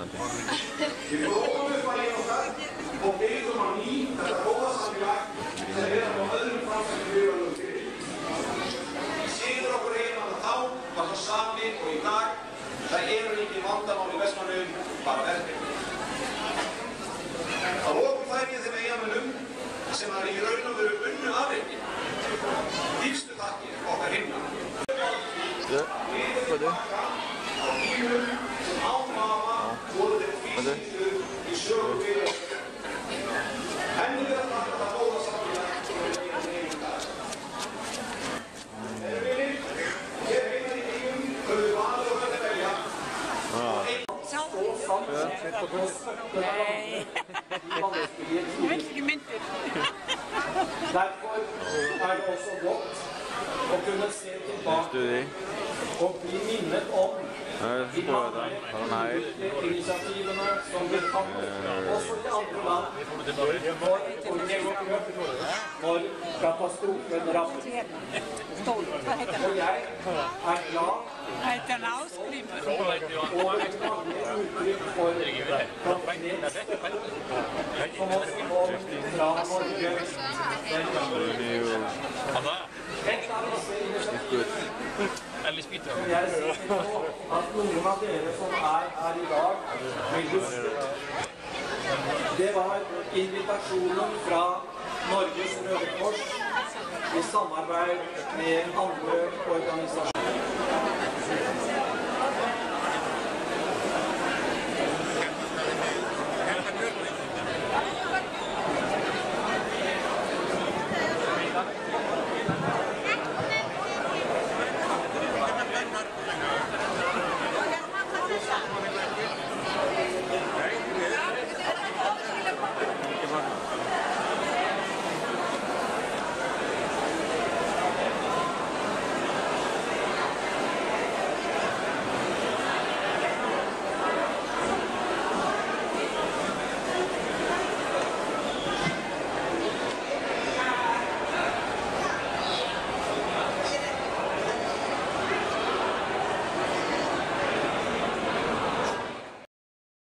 interesante. Sigur okkur eiginlega þá var það sami og í dag. Það ekki vandamál í Vestmannaeyjum, bara verkefni. Að lokum þær ég þeim Eyjamönnum sem það í raun og veru unnu afreikni. Dýpstu þakkir okkar hinna. Liðið tilbaka á tímum sem án vafa voru þeir físíku í sögu fyrir okkur. Henni við að þakka það góða samfélag sem við eigum í dag. Þeir vinir, hér heima í Eyjum höfum við valið og höfum velja. Nej, jag vet inte mynter. Derfor det også godt å kunne se tilbake og bli minnet om de mange initiativene som ble tatt også i andre land når katastrofen rammet. Og jeg glad heter han Ausgrimmer. over mange uttrykk for takknemlighet som også kom fra Norge den gangen. Et av disse initiativene som jeg ser på at noen av dere som her i dag vil huske, det var invitasjonen fra Norges Røde Kors i samarbeid med andre organisasjoner.